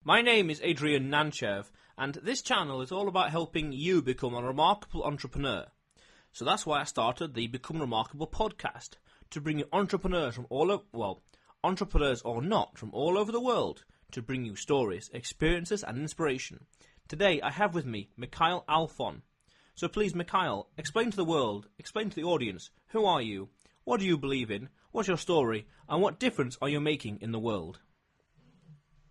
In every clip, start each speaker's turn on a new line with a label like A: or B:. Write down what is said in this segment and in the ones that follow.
A: My name is Adrian Nantchev, and this channel is all about helping you become a remarkable entrepreneur. So that's why I started the Become Remarkable podcast, to bring you entrepreneurs from entrepreneurs or not, from all over the world, to bring you stories, experiences, and inspiration. Today I have with me Mikhail Alfon. So please, Mikhail, explain to the world, explain to the audience, who are you, what do you believe in, what's your story, and what difference are you making in the world?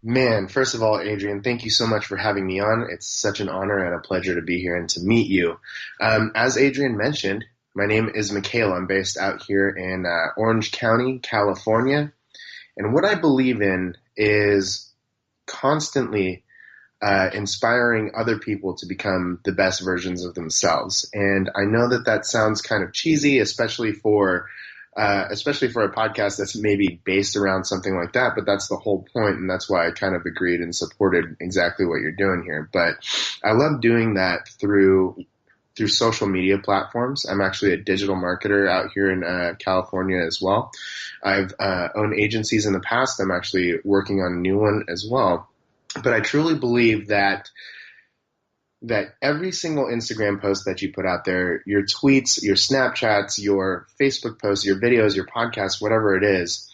B: Man, first of all, Adrian, thank you so much for having me on. It's such an honor and a pleasure to be here and to meet you. As Adrian mentioned, my name is Mikhail. I'm based out here in Orange County, California. And what I believe in is constantly inspiring other people to become the best versions of themselves. And I know that that sounds kind of cheesy, especially for a podcast that's maybe based around something like that, but that's the whole point, and that's why I kind of agreed and supported exactly what you're doing here. But I love doing that through social media platforms. I'm actually a digital marketer out here in California as well. I've owned agencies in the past. I'm actually working on a new one as well. But I truly believe that every single Instagram post that you put out there, your tweets, your Snapchats, your Facebook posts, your videos, your podcasts, whatever it is,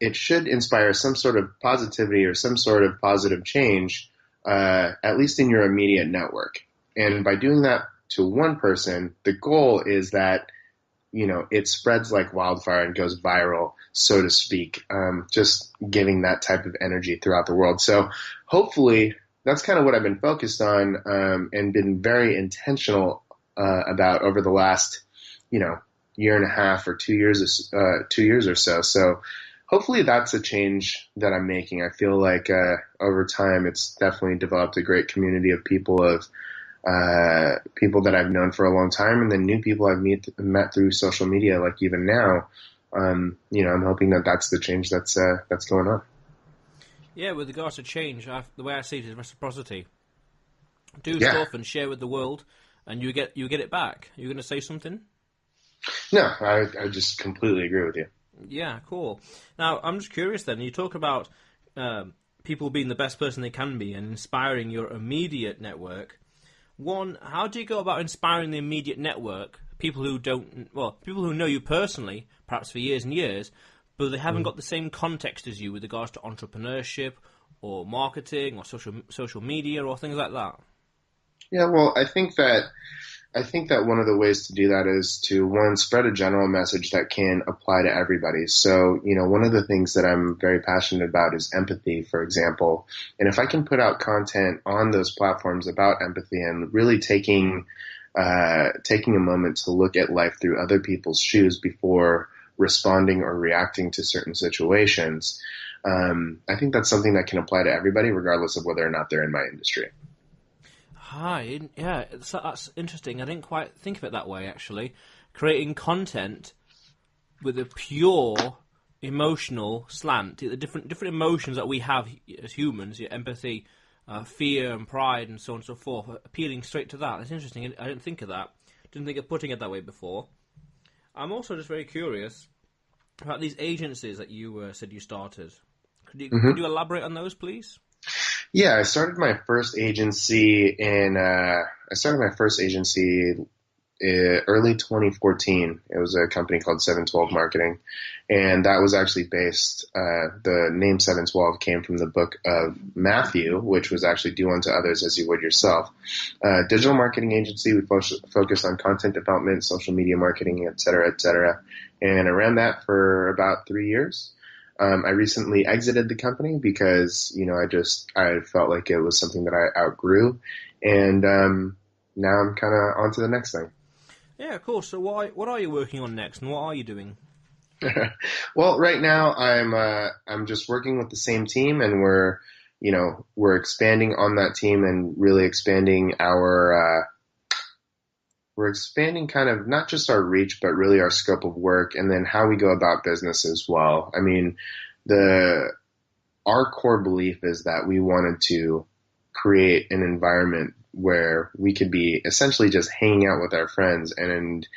B: it should inspire some sort of positivity or some sort of positive change, at least in your immediate network. And by doing that to one person, the goal is that, it spreads like wildfire and goes viral, so to speak, just giving that type of energy throughout the world. So hopefully that's kind of what I've been focused on and been very intentional about over the last, year and a half or 2 years or so. So hopefully that's a change that I'm making. I feel like over time it's definitely developed a great community of people that I've known for a long time, and then new people I've met through social media, like even now. I'm hoping that that's the change that's going on.
A: Yeah, with regards to change, the way I see it is reciprocity. Do stuff and share with the world, and you get it back. You're going to say something?
B: No, I just completely agree with you.
A: Yeah, cool. Now, I'm just curious then. You talk about people being the best person they can be and inspiring your immediate network. One, how do you go about inspiring the immediate network? People who know you personally, perhaps for years and years, but they haven't got the same context as you with regards to entrepreneurship or marketing or social media or things like that.
B: Yeah, well, I think that one of the ways to do that is to, one, spread a general message that can apply to everybody. So, one of the things that I'm very passionate about is empathy, for example. And if I can put out content on those platforms about empathy and really taking a moment to look at life through other people's shoes before responding or reacting to certain situations, I think that's something that can apply to everybody, regardless of whether or not they're in my industry.
A: Hi, yeah, that's interesting. I didn't quite think of it that way, actually. Creating content with a pure emotional slant, the different emotions that we have as humans, empathy, fear and pride and so on and so forth, appealing straight to that. That's interesting. I didn't think of that. Didn't think of putting it that way before. I'm also just very curious about these agencies that you said you started. Could you elaborate on those, please?
B: Yeah, I started my first agency early 2014. It was a company called 712 Marketing, and that was actually based. The name 712 came from the book of Matthew, which was actually "Do unto others as you would yourself." Digital marketing agency. We focused on content development, social media marketing, et cetera, and I ran that for about 3 years. I recently exited the company because, I felt like it was something that I outgrew, and now I'm kind of on to the next thing.
A: Yeah, cool. So what are you working on next, and what are you doing?
B: Well, right now I'm just working with the same team, and we're expanding on that team and really expanding we're expanding kind of not just our reach, but really our scope of work, and then how we go about business as well. I mean, our core belief is that we wanted to create an environment where we could be essentially just hanging out with our friends and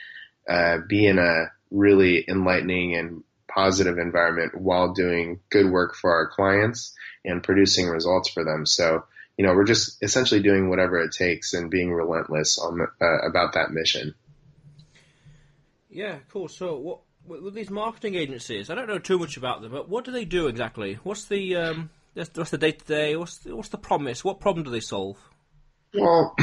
B: be in a really enlightening and positive environment while doing good work for our clients and producing results for them. So, we're just essentially doing whatever it takes and being relentless on about that mission.
A: Yeah, cool. So, what with these marketing agencies? I don't know too much about them, but what do they do exactly? What's the day to day? What's the promise? What problem do they solve?
B: Well,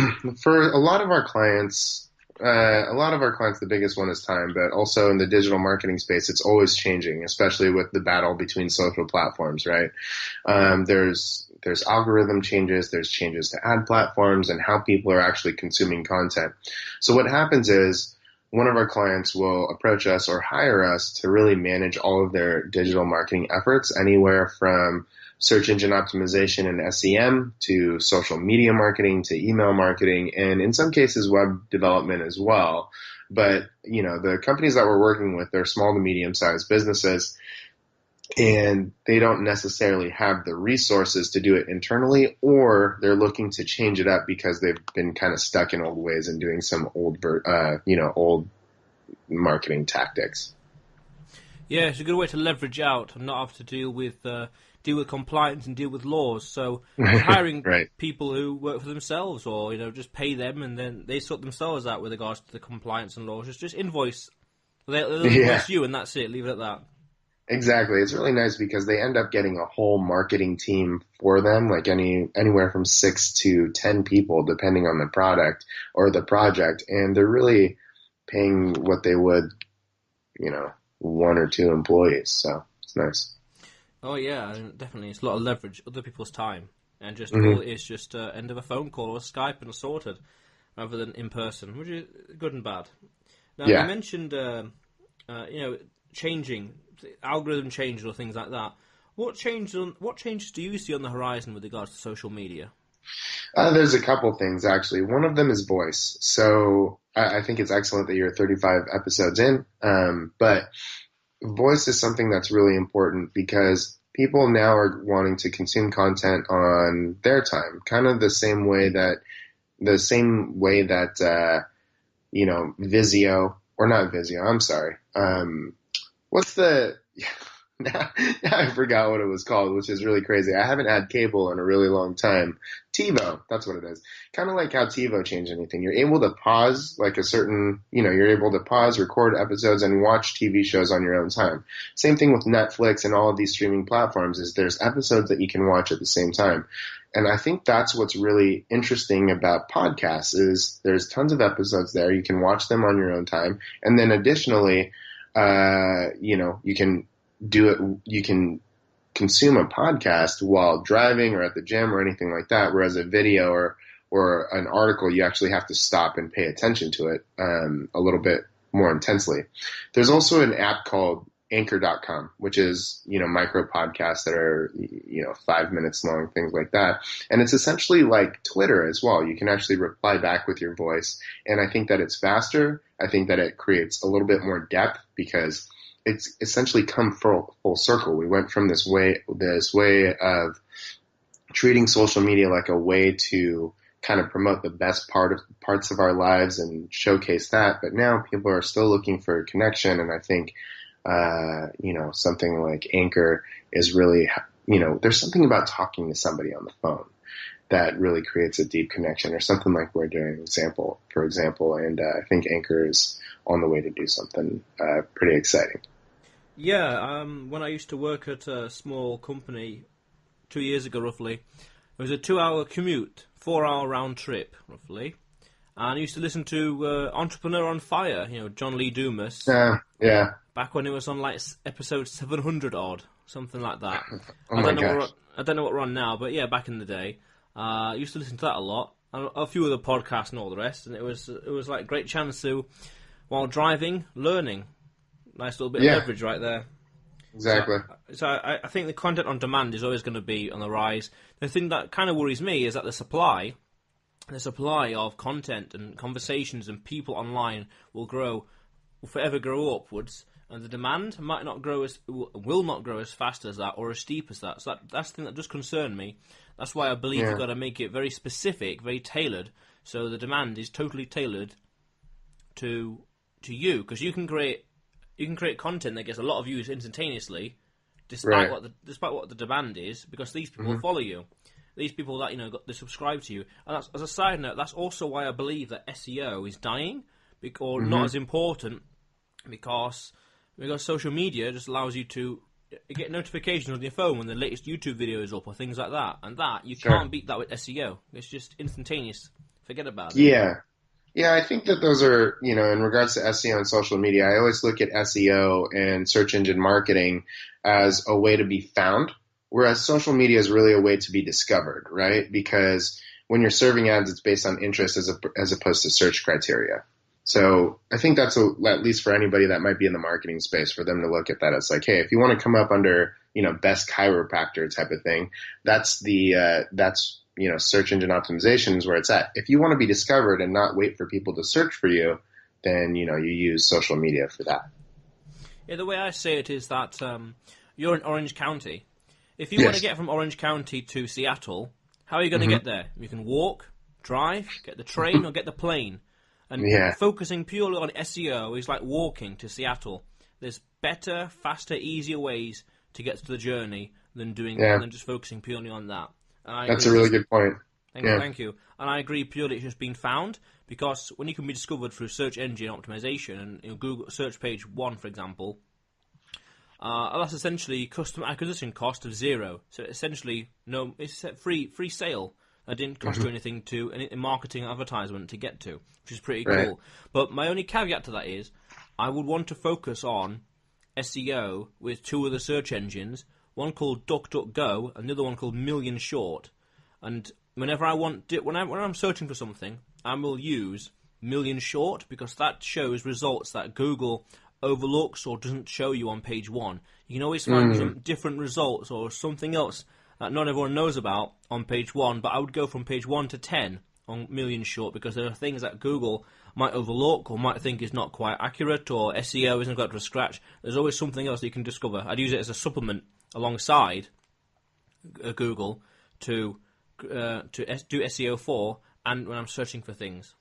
B: for a lot of our clients, the biggest one is time, but also in the digital marketing space, it's always changing, especially with the battle between social platforms, right? There's algorithm changes, there's changes to ad platforms and how people are actually consuming content. So what happens is one of our clients will approach us or hire us to really manage all of their digital marketing efforts, anywhere from search engine optimization and SEM to social media marketing to email marketing, and in some cases web development as well. But, the companies that we're working with, they're small to medium sized businesses, and they don't necessarily have the resources to do it internally, or they're looking to change it up because they've been kind of stuck in old ways and doing some old marketing tactics.
A: Yeah, it's a good way to leverage out and not have to deal with compliance and deal with laws. So hiring
B: Right.
A: people who work for themselves, or just pay them, and then they sort themselves out with regards to the compliance and laws. Just invoice. They'll invoice you, and that's it. Leave it at that.
B: Exactly. It's really nice because they end up getting a whole marketing team for them, like anywhere from 6 to 10 people, depending on the product or the project. And they're really paying what they would, 1 or 2 employees. So it's nice.
A: Oh yeah, definitely. It's a lot of leverage, other people's time, and just
B: Mm-hmm.
A: all it is just end of a phone call or Skype and sorted, rather than in person, which is good and bad. Now
B: Yeah.
A: you mentioned, changing algorithm changes or things like that. What changes do you see on the horizon with regards to social media?
B: There's a couple things, actually. One of them is voice. So I think it's excellent that you're 35 episodes in. But voice is something that's really important because people now are wanting to consume content on their time, kind of the same way that Vizio, or not Vizio, I'm sorry. What's the now I forgot what it was called, which is really crazy. I haven't had cable in a really long time. TiVo, that's what it is. Kind of like how TiVo changed anything. You're able to pause you're able to pause, record episodes, and watch TV shows on your own time. Same thing with Netflix and all of these streaming platforms is there's episodes that you can watch at the same time. And I think that's what's really interesting about podcasts is there's tons of episodes there. You can watch them on your own time. And then additionally, you can do it. You can consume a podcast while driving or at the gym or anything like that. Whereas a video or an article, you actually have to stop and pay attention to it a little bit more intensely. There's also an app called Anchor.com, which is micro podcasts that are 5 minutes long, things like that. And it's essentially like Twitter as well. You can actually reply back with your voice, and I think that it's faster. I think that it creates a little bit more depth because it's essentially come full circle. We went from this way of treating social media like a way to kind of promote the best parts of our lives and showcase that, but now people are still looking for a connection, and I think something like Anchor is really, there's something about talking to somebody on the phone that really creates a deep connection, or something like we're doing, for example, and I think Anchor is on the way to do something pretty exciting.
A: Yeah, when I used to work at a small company 2 years ago, roughly, it was a 2-hour commute, 4-hour round trip, roughly. And I used to listen to Entrepreneur on Fire, John Lee Dumas.
B: Yeah.
A: Back when it was on like episode 700 odd, something like that.
B: Oh my gosh.
A: I don't know what we're on now, but yeah, back in the day, I used to listen to that a lot, and a few other podcasts and all the rest. And it was like a great chance to, while driving, learning. Nice little bit of leverage right there.
B: Exactly.
A: So I think the content on demand is always going to be on the rise. The thing that kind of worries me is that the supply of content and conversations and people online will forever grow upwards, and the demand will not grow as fast as that or as steep as that. So that's the thing that does concern me. That's why I believe you've got to make it very specific, very tailored, so the demand is totally tailored to you, because you can create you can create content that gets a lot of views instantaneously, despite
B: Right.
A: what the demand is, because these people
B: Mm-hmm.
A: follow you. These people that they subscribe to you, and that's, as a side note, that's also why I believe that SEO is dying, or not
B: Mm-hmm.
A: as important, because social media just allows you to get notifications on your phone when the latest YouTube video is up or things like that, and that you
B: Sure.
A: can't beat that with SEO. It's just instantaneous. Forget about it.
B: Yeah. Yeah, I think that those are, in regards to SEO and social media, I always look at SEO and search engine marketing as a way to be found, whereas social media is really a way to be discovered, right? Because when you're serving ads, it's based on interest as opposed to search criteria. So I think that's at least for anybody that might be in the marketing space, for them to look at that as like, hey, if you want to come up under, best chiropractor type of thing, that's search engine optimization is where it's at. If you want to be discovered and not wait for people to search for you, then, you use social media for that.
A: Yeah, the way I say it is that you're in Orange County. If you want to get from Orange County to Seattle, how are you going to get there? You can walk, drive, get the train, or get the plane. And focusing purely on SEO is like walking to Seattle. There's better, faster, easier ways to get to the journey than just focusing purely on that.
B: That's a really good point.
A: Thank you. And I agree purely it's just been found, because when you can be discovered through search engine optimization and Google search page 1, for example, that's essentially customer acquisition cost of 0. So essentially, it's a free sale. It didn't cost you anything in marketing advertisement to get to, which is pretty cool. But my only caveat to that is, I would want to focus on SEO with 2 other search engines, one called DuckDuckGo and the other one called Million Short. And whenever when I'm searching for something, I will use Million Short, because that shows results that Google overlooks or doesn't show you on page 1. You can always find some different results or something else that not everyone knows about on page 1, but I would go from page 1 to 10 on Million Short, because there are things that Google might overlook or might think is not quite accurate, or SEO isn't got to scratch. There's always something else that you can discover. I'd use it as a supplement alongside Google to do SEO for, and when I'm searching for things.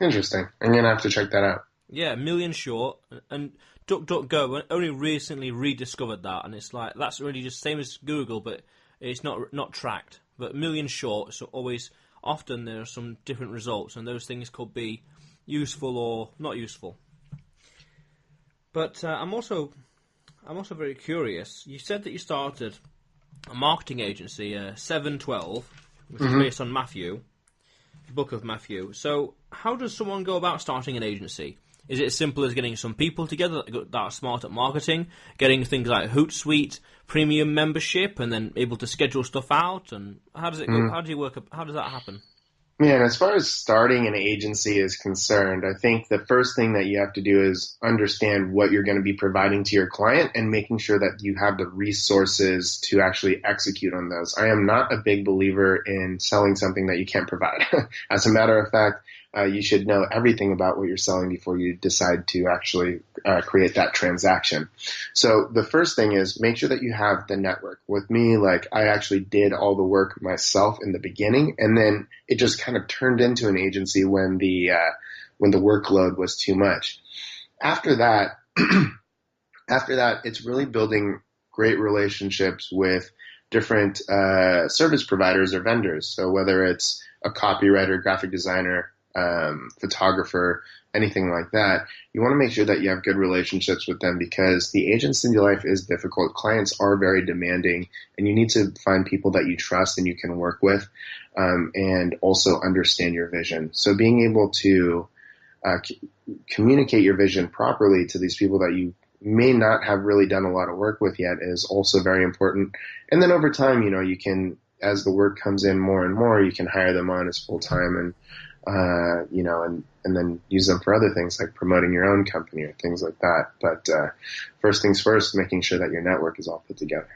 B: Interesting. I'm going to have to check that out.
A: Yeah, Million Short and DuckDuckGo only recently rediscovered that, and it's like that's really just same as Google, but it's not tracked. But Million Short, so often there are some different results, and those things could be useful or not useful. But I'm also very curious. You said that you started a marketing agency, 712, which is based on Matthew, the book of Matthew. So how does someone go about starting an agency? Is it as simple as getting some people together that are smart at marketing, getting things like Hootsuite, premium membership, and then able to schedule stuff out? And how does it go? How does that happen?
B: Yeah, and as far as starting an agency is concerned, I think the first thing that you have to do is understand what you're going to be providing to your client and making sure that you have the resources to actually execute on those. I am not a big believer in selling something that you can't provide. As a matter of fact, you should know everything about what you're selling before you decide to actually create that transaction. So the first thing is make sure that you have the network. With me, I actually did all the work myself in the beginning, and then it just kind of turned into an agency when the workload was too much. After that, it's really building great relationships with different service providers or vendors. So whether it's a copywriter, graphic designer, photographer, anything like that, you want to make sure that you have good relationships with them, because the agency life is difficult. Clients are very demanding, and you need to find people that you trust and you can work with, and also understand your vision. So being able to communicate your vision properly to these people that you may not have really done a lot of work with yet is also very important. And then over time, you can, as the work comes in more and more, you can hire them on as full-time and and then use them for other things like promoting your own company or things like that. But first things first, making sure that your network is all put together.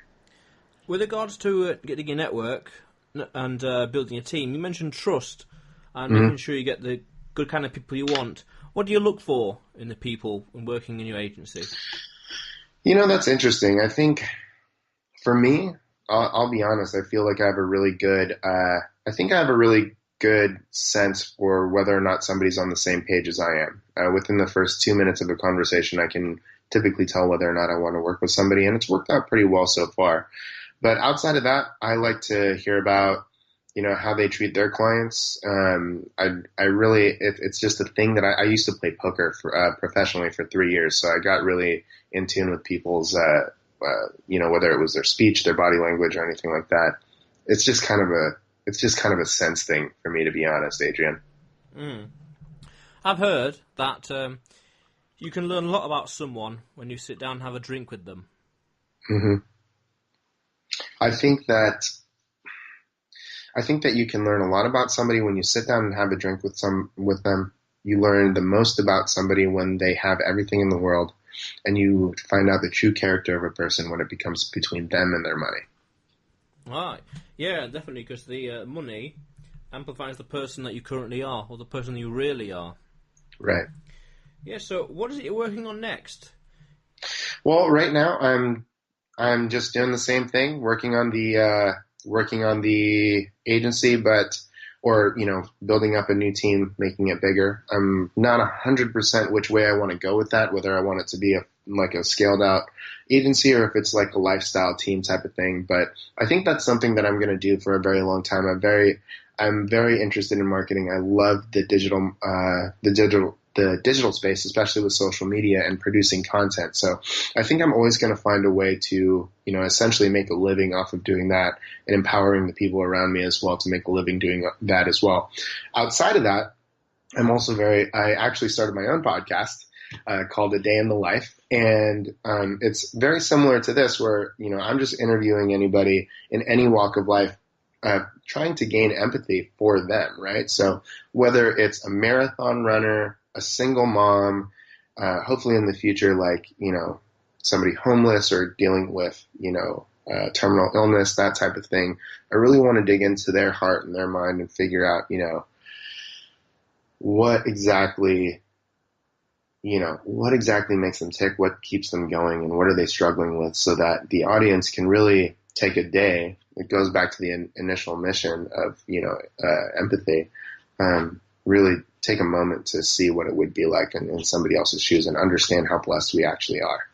A: With regards to getting your network and building a team, you mentioned trust and making sure you get the good kind of people you want. What do you look for in the people when working in your agency?
B: That's interesting. I think for me, I'll be honest, I feel like I have a really good sense for whether or not somebody's on the same page as I am. Within the first 2 minutes of a conversation, I can typically tell whether or not I want to work with somebody, and it's worked out pretty well so far. But outside of that, I like to hear about, how they treat their clients. I really, it's just a thing that I used to play poker professionally for 3 years, so I got really in tune with people's, whether it was their speech, their body language, or anything like that. It's just kind of a sense thing for me, to be honest, Adrian.
A: I've heard that you can learn a lot about someone when you sit down and have a drink with them.
B: Mm-hmm. I think that you can learn a lot about somebody when you sit down and have a drink with them. You learn the most about somebody when they have everything in the world, and you find out the true character of a person when it becomes between them and their money.
A: Right. Yeah, definitely, because the money amplifies the person that you currently are, or the person you really are.
B: Right.
A: Yeah, so what is it you're working on next?
B: Well, right now I'm just doing the same thing, working on the agency, building up a new team, making it bigger. I'm not 100% which way I want to go with that, whether I want it to be a scaled out agency or if it's like a lifestyle team type of thing. But I think that's something that I'm going to do for a very long time. I'm very interested in marketing. I love the digital space, especially with social media and producing content. So I think I'm always going to find a way to, essentially make a living off of doing that and empowering the people around me as well to make a living doing that as well. Outside of that, I actually started my own podcast called A Day in the Life. And it's very similar to this where, I'm just interviewing anybody in any walk of life, trying to gain empathy for them, right? So whether it's a marathon runner, a single mom, hopefully in the future, somebody homeless or dealing with, terminal illness, that type of thing. I really want to dig into their heart and their mind and figure out, what exactly makes them tick, what keeps them going, and what are they struggling with, so that the audience can really take a day. It goes back to the initial mission of, empathy. Really take a moment to see what it would be like in somebody else's shoes and understand how blessed we actually are.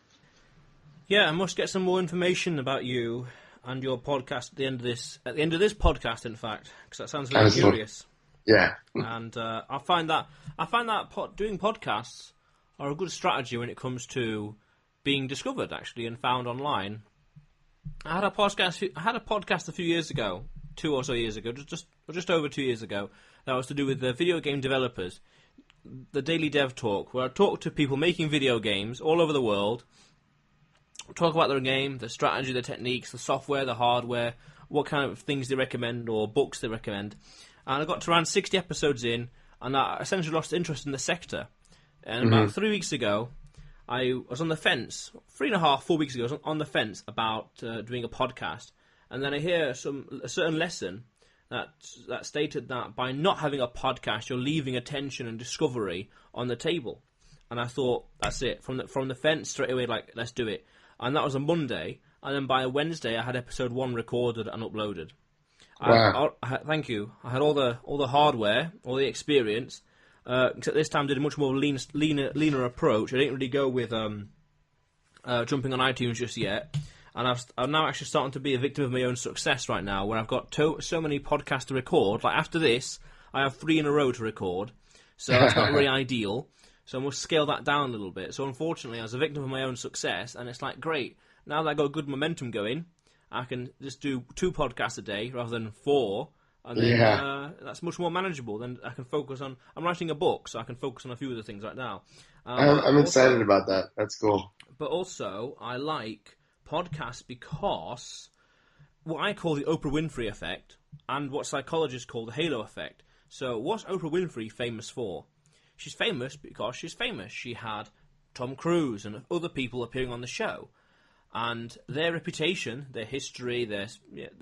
A: Yeah, I must get some more information about you and your podcast at the end of this podcast, in fact, because that sounds very curious.
B: Yeah.
A: And I find that doing podcasts are a good strategy when it comes to being discovered, actually, and found online. I had a podcast a few years ago, 2 or so years ago, just over 2 years ago, that was to do with the video game developers, the Daily Dev Talk, where I talk to people making video games all over the world, talk about their game, the strategy, the techniques, the software, the hardware, what kind of things they recommend or books they recommend. And I got to around 60 episodes in, and I essentially lost interest in the sector. And about 3 weeks ago, I was on the fence, 3.5, 4 weeks ago, I was on the fence about doing a podcast. And then I hear a certain lesson that stated that by not having a podcast, you're leaving attention and discovery on the table. And I thought, that's it. From the fence, straight away, let's do it. And that was a Monday. And then by Wednesday, I had episode 1 recorded and uploaded.
B: Wow.
A: Thank you. I had all the hardware, all the experience, except this time I did a much more leaner approach. I didn't really go with jumping on iTunes just yet. And I'm now actually starting to be a victim of my own success right now, where I've got so many podcasts to record. Like after this, I have 3 in a row to record. So that's not really ideal. So I must scale that down a little bit. So unfortunately, I was a victim of my own success, and it's like, great, now that I got good momentum going, I can just do 2 podcasts a day rather than 4, and then that's much more manageable. Then I can focus on, I'm writing a book, so I can focus on a few of the things right now.
B: I'm excited about that. That's cool.
A: But also, I like podcasts because what I call the Oprah Winfrey effect, and what psychologists call the halo effect. So what's Oprah Winfrey famous for? She's famous because she's famous. She had Tom Cruise and other people appearing on the show. And their reputation, their history, the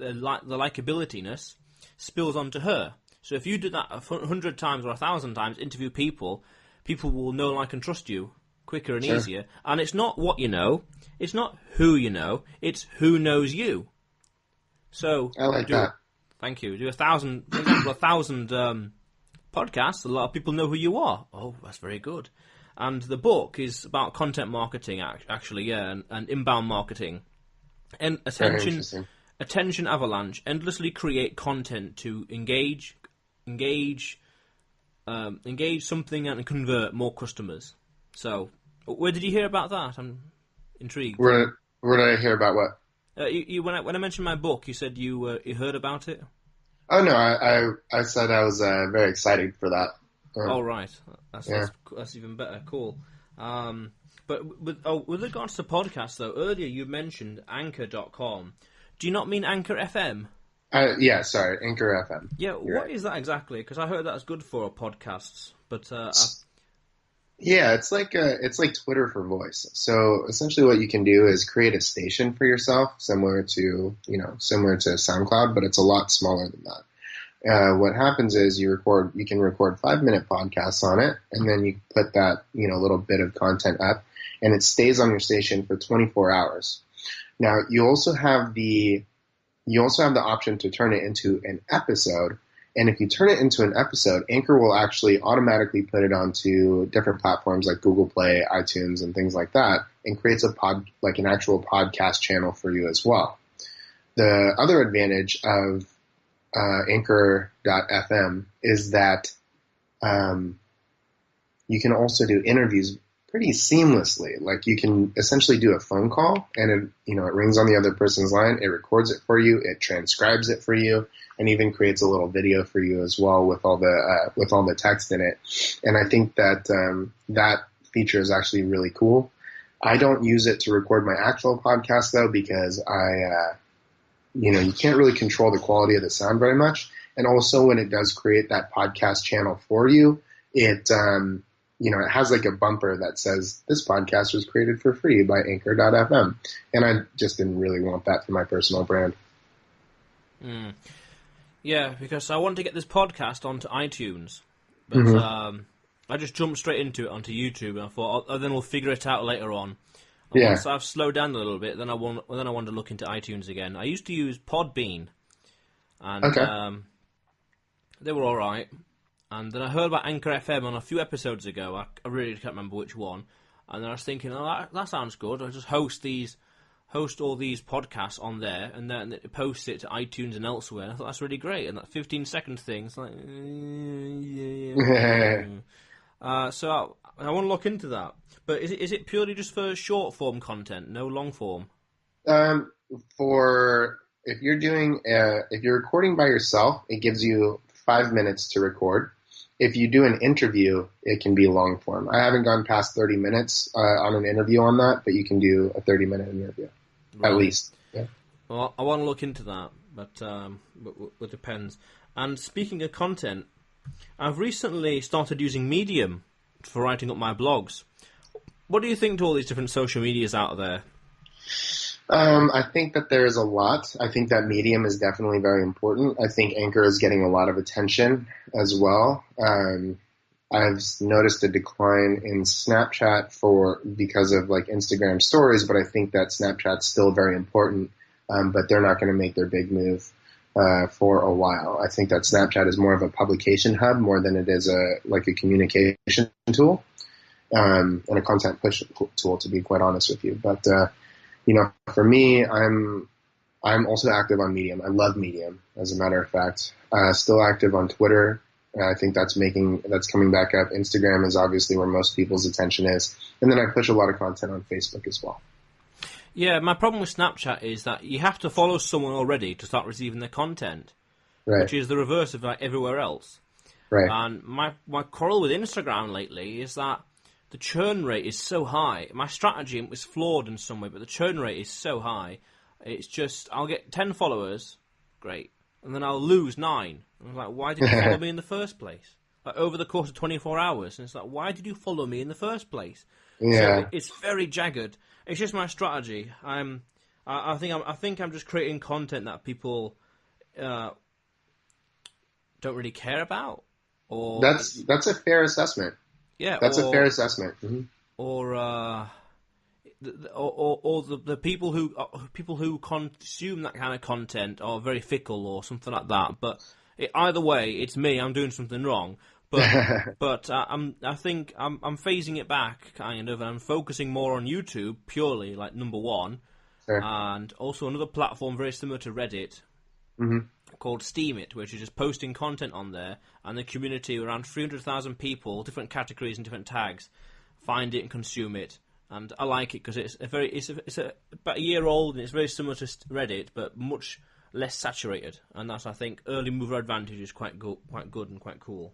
A: likabilitiness spills onto her. So if you do that 100 times or 1,000 times, interview people will know, like, and trust you quicker and easier. And it's not what you know. It's not who you know. It's who knows you. So
B: I like that.
A: Thank you. Do 1,000, for example, 1,000 podcasts. A lot of people know who you are. Oh, that's very good. And the book is about content marketing, actually, yeah, and inbound marketing. And attention avalanche, endlessly create content to engage something and convert more customers. So, where did you hear about that? I'm intrigued.
B: Where did I hear about what?
A: When I mentioned my book, you said you heard about it.
B: Oh no, I said I was very excited for that.
A: Oh right, that's even better. Cool. But with regards to podcasts, though, earlier you mentioned Anchor.com. Do you not mean Anchor FM?
B: Yeah, sorry, Anchor FM.
A: Yeah, what is that exactly? Because I heard that's good for podcasts, but
B: yeah, it's like Twitter for voice. So essentially, what you can do is create a station for yourself, similar to SoundCloud, but it's a lot smaller than that. What happens is you can record 5-minute podcasts on it, and then you put that little bit of content up, and it stays on your station for 24 hours. Now you also have the option to turn it into an episode, and if you turn it into an episode, Anchor will actually automatically put it onto different platforms like Google Play, iTunes, and things like that, and creates an actual podcast channel for you as well. The other advantage of Anchor.fm is that you can also do interviews pretty seamlessly. Like you can essentially do a phone call, and it rings on the other person's line. It records it for you, it transcribes it for you, and even creates a little video for you as well with all the text in it. And I think that that feature is actually really cool. I don't use it to record my actual podcast though, because you can't really control the quality of the sound very much. And also when it does create that podcast channel for you, it has like a bumper that says this podcast was created for free by Anchor.fm. And I just didn't really want that for my personal brand.
A: Yeah, because I want to get this podcast onto iTunes. But I just jumped straight into it onto YouTube, and I thought, then we'll figure it out later on. And once I've slowed down a little bit, then I want to look into iTunes again. I used to use Podbean, and they were all right. And then I heard about Anchor FM on a few episodes ago. I really can't remember which one. And then I was thinking, that sounds good. I'll just host all these podcasts on there, and then it posts it to iTunes and elsewhere. I thought that's really great. And that 15-second thing, it's like, so I want to look into that. But is it purely just for short form content, no long form?
B: If you're recording by yourself, it gives you 5 minutes to record. If you do an interview, it can be long form. I haven't gone past 30 minutes on an interview on that, but you can do a 30-minute interview, at least. Yeah.
A: Well, I want to look into that, but it depends. And speaking of content, I've recently started using Medium for writing up my blogs. What do you think to all these different social medias out there?
B: I think that there is a lot. I think that Medium is definitely very important. I think Anchor is getting a lot of attention as well. I've noticed a decline in Snapchat because of like Instagram stories, but I think that Snapchat's still very important, but they're not going to make their big move for a while. I think that Snapchat is more of a publication hub more than it is a communication tool and a content push tool, to be quite honest with you. But for me, I'm also active on Medium. I love Medium, as a matter of fact. Still active on Twitter. I think that's coming back up. Instagram is obviously where most people's attention is. And then I push a lot of content on Facebook as well.
A: Yeah, my problem with Snapchat is that you have to follow someone already to start receiving their content,
B: right,
A: which is the reverse of everywhere else.
B: Right.
A: And my quarrel with Instagram lately is that the churn rate is so high. My strategy was flawed in some way, but the churn rate is so high. It's just, I'll get 10 followers, great, and then I'll lose 9. And I'm like, why did you follow me in the first place? Like, over the course of 24 hours. And it's like, why did you follow me in the first place?
B: Yeah.
A: So it's very jagged. It's just my strategy. I think I'm just creating content that people don't really care about. Or
B: that's a fair assessment.
A: Yeah,
B: that's a fair assessment. Mm-hmm.
A: Or the people who consume that kind of content are very fickle or something like that. But either way, it's me. I'm doing something wrong. But I think I'm phasing it back kind of, and I'm focusing more on YouTube purely, like number one,
B: Sure.
A: and also another platform very similar to Reddit
B: Mm-hmm.
A: called Steam It, which is just posting content on there, and the community, around 300,000 people, different categories and different tags, find it and consume it. And I like it because it's about a year old, and it's very similar to Reddit, but much less saturated. And that's, I think, early mover advantage is quite good and quite cool.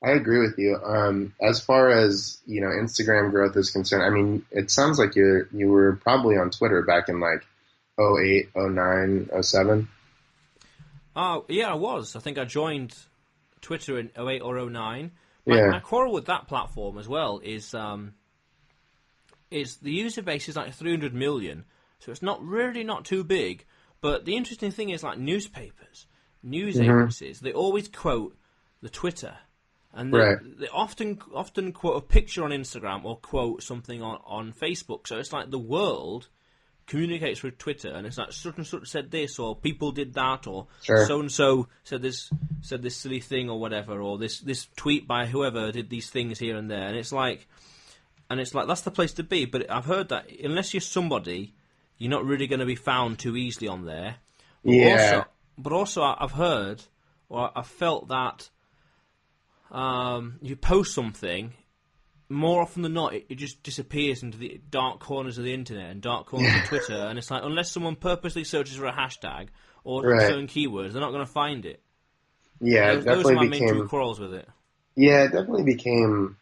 B: I agree with you. As far as, Instagram growth is concerned, I mean, it sounds like you were probably on Twitter back in like 08, 09, 07.
A: Yeah, I was. I think I joined Twitter in 08 or 09. My quarrel with that platform as well is the user base is like 300 million, so it's not too big. But the interesting thing is, like, newspapers, news agencies, they always quote the Twitter, and they often quote a picture on Instagram or quote something on Facebook. So it's like the world communicates through Twitter, and it's like such and such said this, or people did that, or so and so said this silly thing, or whatever, or this tweet by whoever did these things here and there, and it's like that's the place to be. But I've heard that unless you're somebody, you're not really going to be found too easily on there. But also I've heard, or I've felt that you post something, more often than not, it just disappears into the dark corners of the internet and dark corners of Twitter, and it's like, unless someone purposely searches for a hashtag or certain keywords, they're not going to find it.
B: Yeah,
A: those are my main two quarrels with it.
B: Yeah, it definitely became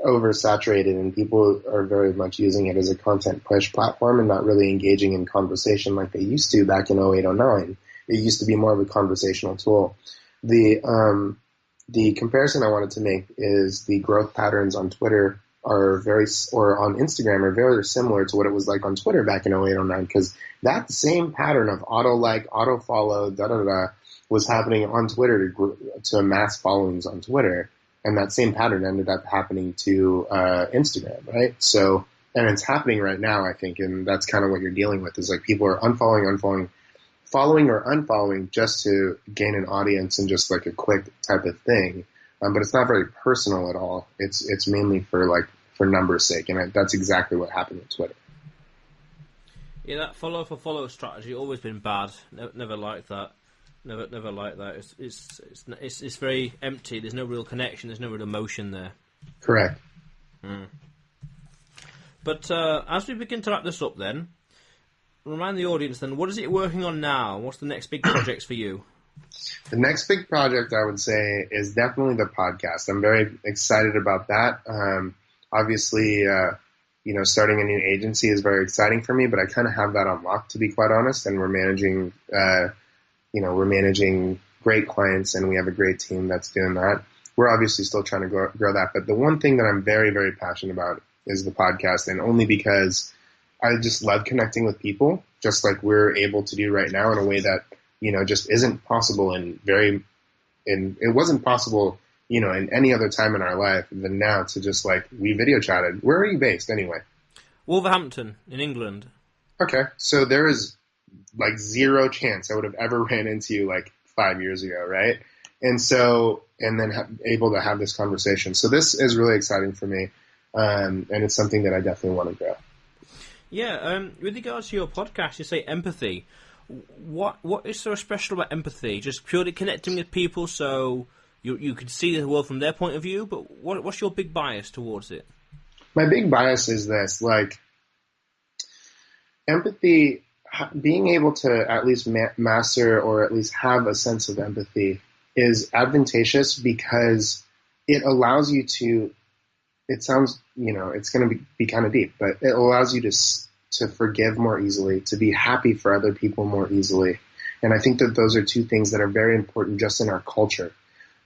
B: oversaturated, and people are very much using it as a content push platform and not really engaging in conversation like they used to back in 08, 09. It used to be more of a conversational tool. The comparison I wanted to make is the growth patterns on Twitter or on Instagram are very similar to what it was like on Twitter back in 08, 09, because that same pattern of auto-like, auto-follow, was happening on Twitter to amass followings on Twitter, and that same pattern ended up happening to Instagram, right? So, and it's happening right now, I think, and that's kind of what you're dealing with, is like people are unfollowing, following or unfollowing just to gain an audience and just like a quick type of thing, but it's not very personal at all. It's mainly for numbers' sake, and that's exactly what happened with Twitter.
A: Yeah, that follow for follow strategy always been bad. Never liked that. Never liked that. It's very empty. There's no real connection. There's no real emotion there.
B: Correct.
A: But as we begin to wrap this up, then, remind the audience then, what is it you're working on now? What's the next big projects for you?
B: The next big project, I would say, is definitely the podcast. I'm very excited about that. Obviously, starting a new agency is very exciting for me, but I kind of have that on lock, to be quite honest. And we're managing great clients, and we have a great team that's doing that. We're obviously still trying to grow that. But the one thing that I'm very, very passionate about is the podcast, and only because I just love connecting with people, just like we're able to do right now, in a way that, just isn't possible it wasn't possible, in any other time in our life than now, to just like, we video chatted. Where are you based anyway?
A: Wolverhampton in England.
B: Okay. So there is like zero chance I would have ever ran into you like 5 years ago. Right. And then able to have this conversation. So this is really exciting for me. And it's something that I definitely want to grow. Yeah.
A: With regards to your podcast, you say empathy. What is so special about empathy? Just purely connecting with people so you can see the world from their point of view, but what's your big bias towards it?
B: My big bias is this, like, empathy, being able to at least master or at least have a sense of empathy is advantageous because it allows you to, it sounds, it's going to be kind of deep, but it allows you to forgive more easily, to be happy for other people more easily. And I think that those are two things that are very important just in our culture.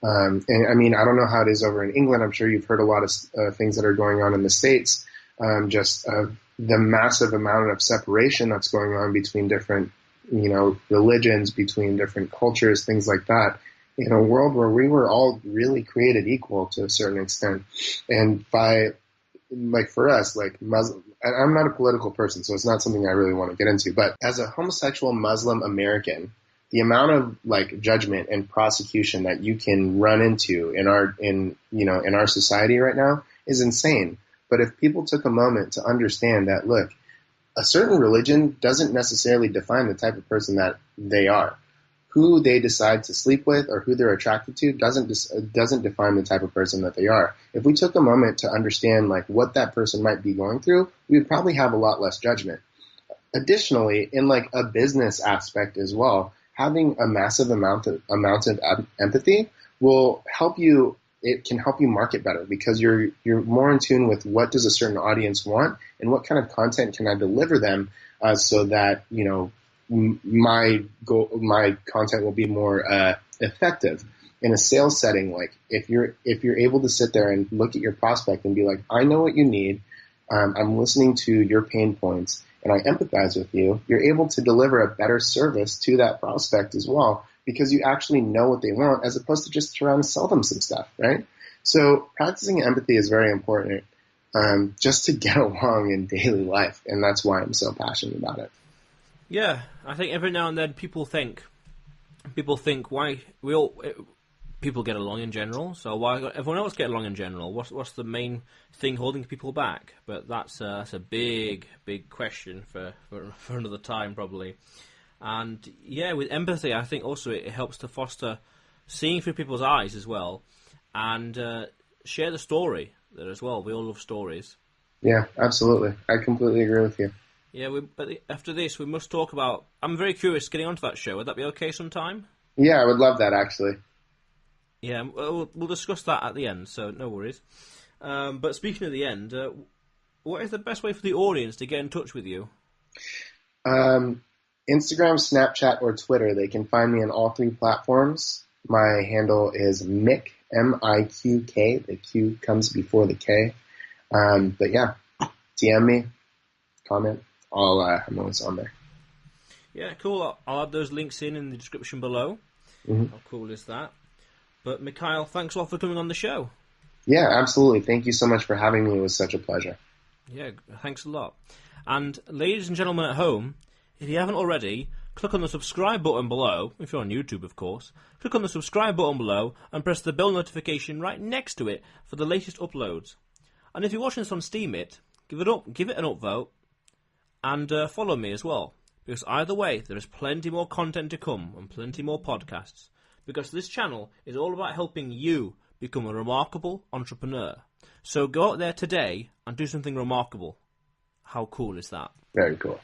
B: And I mean, I don't know how it is over in England. I'm sure you've heard a lot of things that are going on in the States, the massive amount of separation that's going on between different, religions, between different cultures, things like that, in a world where we were all really created equal to a certain extent. And for us, like Muslim, and I'm not a political person, so it's not something I really want to get into, but as a homosexual Muslim American, the amount of like judgment and prosecution that you can run into in our society right now is insane. But if people took a moment to understand that, look, a certain religion doesn't necessarily define the type of person that they are. Who they decide to sleep with or who they're attracted to doesn't define the type of person that they are. If we took a moment to understand like what that person might be going through, we would probably have a lot less judgment. Additionally, in like a business aspect as well, having a massive amount of empathy will help you. It can help you market better because you're more in tune with what does a certain audience want and what kind of content can I deliver them so that my content will be more effective. In a sales setting, like if you're able to sit there and look at your prospect and be like, I know what you need, I'm listening to your pain points, and I empathize with you, you're able to deliver a better service to that prospect as well because you actually know what they want as opposed to just trying to sell them some stuff, right? So practicing empathy is very important just to get along in daily life, and that's why I'm so passionate about it.
A: Yeah, I think every now and then people think why people get along in general, so why everyone else get along in general? What's the main thing holding people back? But that's a big question for another time probably. And yeah, with empathy, I think also it helps to foster seeing through people's eyes as well, and share the story there as well. We all love stories.
B: Yeah, absolutely. I completely agree with you.
A: Yeah, but after this, we must talk about. I'm very curious getting onto that show. Would that be okay sometime?
B: Yeah, I would love that actually.
A: Yeah, we'll discuss that at the end, so no worries. But speaking of the end, what is the best way for the audience to get in touch with you?
B: Instagram, Snapchat, or Twitter. They can find me on all three platforms. My handle is Mick, M-I-Q-K. The Q comes before the K. But yeah, DM me, comment. I'm always on there.
A: Yeah, cool. I'll add those links in the description below.
B: Mm-hmm.
A: How cool is that? But Mikhail, thanks a lot for coming on the show.
B: Yeah, absolutely. Thank you so much for having me. It was such a pleasure.
A: Yeah, thanks a lot. And ladies and gentlemen at home, if you haven't already, click on the subscribe button below, if you're on YouTube of course, click on the subscribe button below and press the bell notification right next to it for the latest uploads. And if you're watching this on Steemit, give it an upvote, and follow me as well, because either way there is plenty more content to come and plenty more podcasts, because this channel is all about helping you become a remarkable entrepreneur. So go out there today and do something remarkable. How cool is that?
B: Very cool.